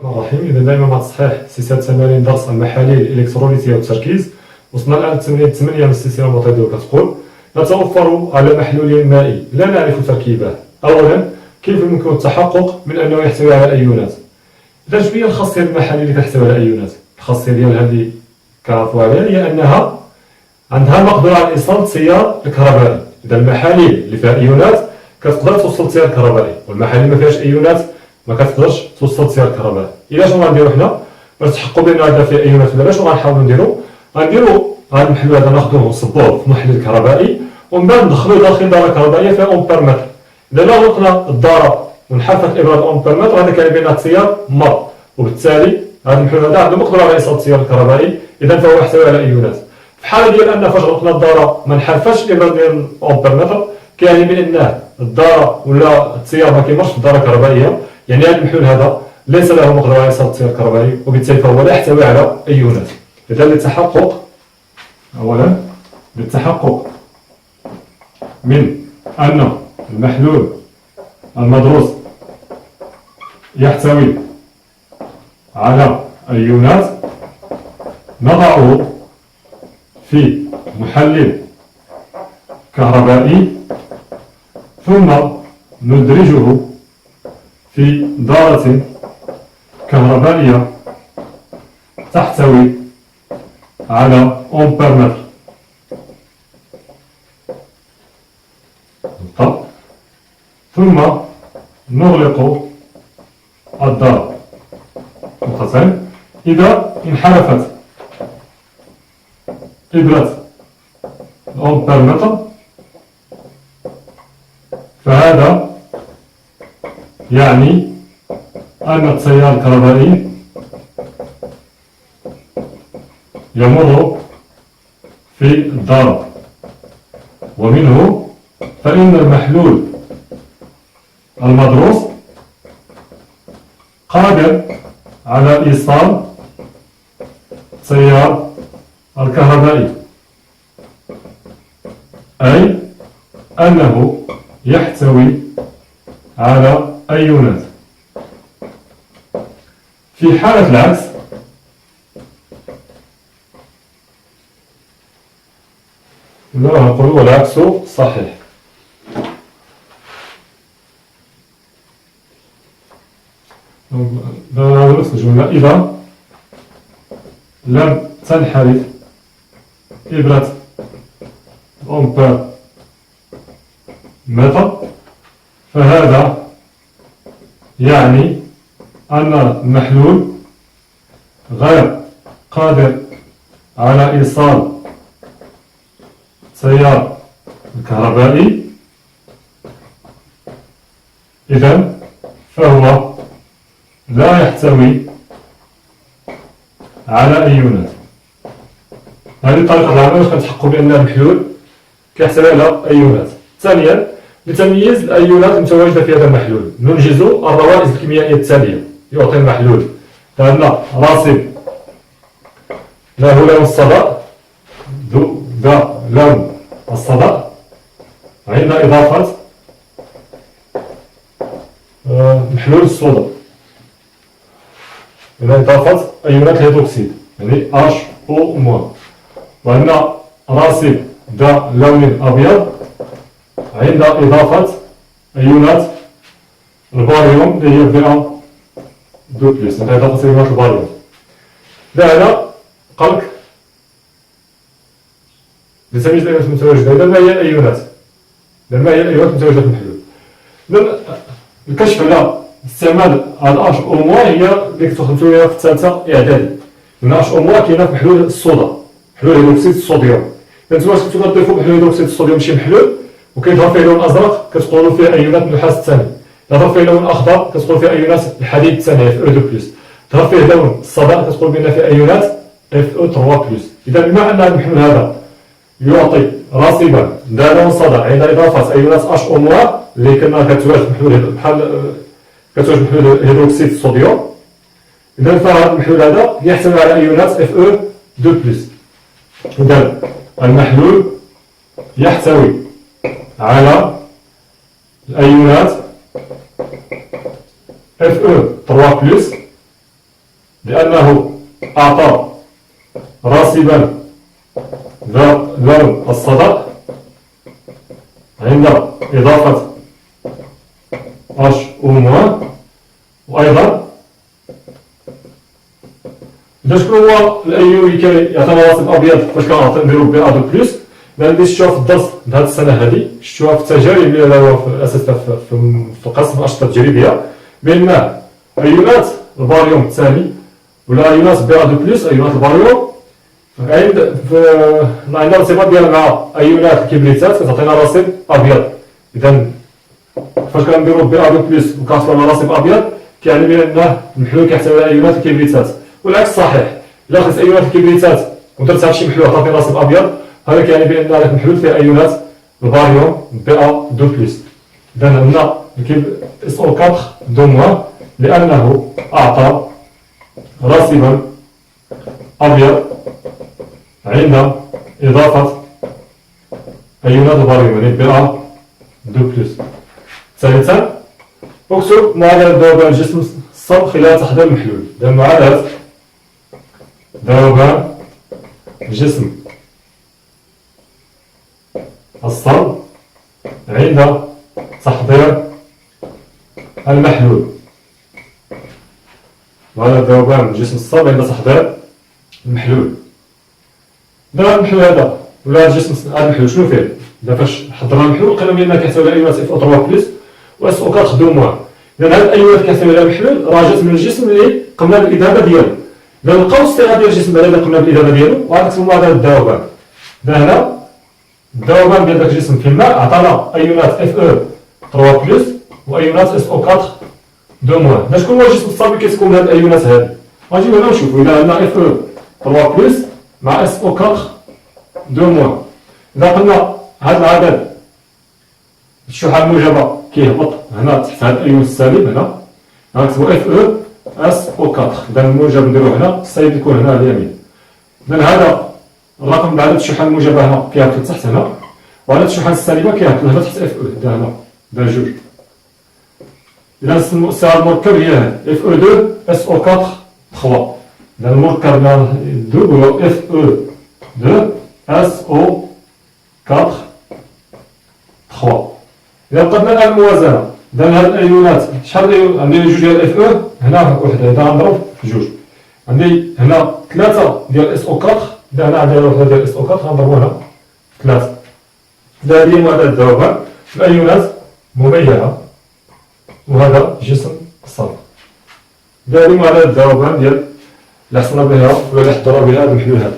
الرحيم. إذا دائما مع الصحيح سلسلة تمارين درس المحاليل الإلكتروليتية والتركيز. وصلنا الآن للتمرين 8 من السلسلة المعتدلة وكتقول: نتوفر على محلول مائي لا نعرف تركيبه. أولا، كيف يمكن التحقق من أنه يحتوي على أيونات؟ إذا شنو هي الخاصية المحاليل اللي كتحتوي على أيونات؟ الخاصية ديالها اللي كنعرفوها عليها هي أنها عندها المقدرة على إيصال التيار الكهربائي. إذا المحاليل اللي فيها أيونات كتقدر توصل التيار الكهربائي، والمحاليل اللي ما فيهاش أيونات ما كتقدرش توصل التيار الكهربائي. إلا شنو غنديرو حنا باش نتحققوا بأن هذا فيه أيونات ولا لا؟ شنو غنحاولوا نديرو؟ غنديرو هذا المحلول هذا ناخذوه ونصبوه في محلل كهربائي، ومن بعد ندخلوه داخل دارة كهربائية فيها أمبيرمتر. إذا لا غلقنا الدارة ونحرك الإبرة الأمبيرمتر هذا كيعني بأن التيار مر، وبالتالي هذا المحلول هذا عنده مقدرة على إيصال التيار الكهربائي، إذا فهو يحتوي على أيونات. في حالة ديال أن فاش غلقنا الدارة ما نحرفاش الإبرة ديال الأمبيرمتر كيعني بأن الدارة ولا التيار ما كيمرش في الدارة الكهربائية، يعني هذا المحلول هذا ليس له مقدرة على إيصال التيار الكهربائي، وبالتالي فهو لا يحتوي على أيونات. إذا للتحقق من أن المحلول المدروس يحتوي على أيونات نضعه في محلل كهربائي ثم ندرجه في دارة كهربائية تحتوي على أمبيرمتر، ثم نغلق الدارة. إذا انحرفت إبرة الأمبيرمتر فهذا يعني أن التيار الكهربائي يمر في الدارة، ومنه فإن المحلول المدروس قادر على إيصال التيار الكهربائي، أي أنه يحتوي على أيونات. في حالة العكس نقول والعكس صحيح. نفس الجملة: إذا لم تنحرف إبرة أمبيرمتر فهذا يعني أن المحلول غير قادر على إيصال التيار الكهربائي، إذن فهو لا يحتوي على أيونات. هذه الطريقة العامة باش كنتحققوا بأن المحلول كيحتوي على أيونات. ثانيا، لتمييز الأيونات المتواجدة في هذا المحلول ننجز الروائز الكيميائية التالية يعطي المحلول. فعندنا راصب له لون الصدأ، ذا لون الصدأ، عند إضافة محلول الصودا، عند إضافة أيونات الهيدروكسيد يعني HO-. وعندنا راصب ذا لون أبيض عند إضافة أيونات الباريوم اللي هي Ba2+، عند إضافة أيونات الباريوم. هذا قالك لتمييز الأيونات المتواجدة. إذا ما هي الأيونات؟ ما هي الأيونات المتواجدة في المحلول؟ الكشف على استعمال HO- هي اللي كتخدمو فيها في الثالثة إعدادي، لأن HO- كاينة في محلول الصودا، محلول هيدروكسيد الصوديوم. إذا نتوما كنتو كتضيفو محلول هيدروكسيد الصوديوم شي محلول وكيظهر فيه لون أزرق كتقولوا فيه أيونات النحاس الثاني، ظهر فيه لون أخضر كتقول فيه أيونات الحديد الثاني Fe2+، ظهر فيه لون الصدأ كتقول بأن فيه أيونات Fe3+. إذا بما أن هذا المحلول هذا يعطي راصبا ذا لون صدأ عند إضافة أيونات HO- اللي كنا كتواجد محلول بحال كتواجد محلول هيدروكسيد الصوديوم، إذا فهذا المحلول هذا يحتوي على أيونات Fe2+. إذا المحلول يحتوي على الأيونات Fe3+, لأنه أعطى راسبا ذا لون الصدأ عند إضافة H أو موان. وأيضا شكون هو الأيو اللي كيعطينا راسب أبيض فاش كنديرو بي أ دو بلوس؟ اللي شفتوها في الدرس هاد السنة هادي، شفتوها في التجارب اللي هو في أساسا في القسم الأنشطة التجريبية، بأن أيونات الباريوم الثاني ولا أيونات بي أ دو بلوس، أيونات الباريوم عندنا الارتباط ديالها مع أيونات الكبريتات كتعطينا راسب أبيض. إذا فاش كنديرو بي أ دو بلوس وكنحصلو على راسب أبيض كيعني بأن المحلول كيحتوي على أيونات الكبريتات، والعكس صحيح. إلا خديت أيونات الكبريتات ودرتها في شي محلول عطاتني راسب أبيض، هذا كيعني بأن هذاك المحلول فيه أيونات الباريوم بي أ دو بلوس. إذا عندنا اس او 4 دو موان لأنه أعطى راسبا أبيض عند إضافة أيونات الباريوم يعني بي أ دو بلوس. ثالثا اكتب معادلة ذوبان الجسم الصلب خلال تحضير المحلول. إذا معادلة ذوبان الجسم الصلب عند تحضير المحلول. معادلة ذوبان الجسم الصلب عند تحضير المحلول. إذا المحلول هذا ولا الجسم هذا المحلول شنو فيه؟ إذا فاش حضرنا المحلول لقينا بأنه كيحتوي على أيونات اف او 3 بلس و اس او 4 دو موان. إذا هاد الأيونات كيحتوي على المحلول راه جات من الجسم اللي قمنا بالإذابة ديالو. إذا نلقاو الصيغة ديال الجسم بعد اللي قمنا بالإذابة ديالو وغنكتبو معادلة الذوبان. إذا هنا الذوبان ديال داك الجسم في الماء عطانا أيونات اف او 3 بلس وأيونات اس او 4 دو موان. إذا شكون هو الجسم الصلب اللي كيتكون من هاد الأيونات هادي؟ غنجيو هنا ونشوفو. إذا عندنا اف او 3 بلس مع اس او 4 دو موان. إذا قلنا هاد العدد الشحنة الموجبة كيهبط هنا تحت هاد الأيون السالب هنا غنكتبو اف او اس او 4. إذا الموجب نديروه هنا، السالب يكون هنا على اليمين. إذا هذا الرقم بعدد الشحنة الموجبة هنا كيهبط لتحت هنا، وعدد الشحنة السالبة كيهبط هنا تحت اف او. إذا هنا إذا جوج. إذا السعر المركب هي اف او 2 اس او 4 3. إذا المركب دو هو اف او 2 اس او 4 3. إذا قدنا الآن الموازنة، إذا هاد الأيونات شحال عندي جوج ديال اف او هنا وحدة، إذا غنضرب في جوج عندي هنا 3 ديال اس او 4. إذا هنا عندي وحدة ديال اس او 4 غنضربو هنا 3. إذا هذه معادلة الذوبان الأيونات مميعة وهذا جسم صلب. إذا هذه معادلة الذوبان ديال اللي حصلنا بها ولا اللي حضرنا بها هذا المحلول هذا.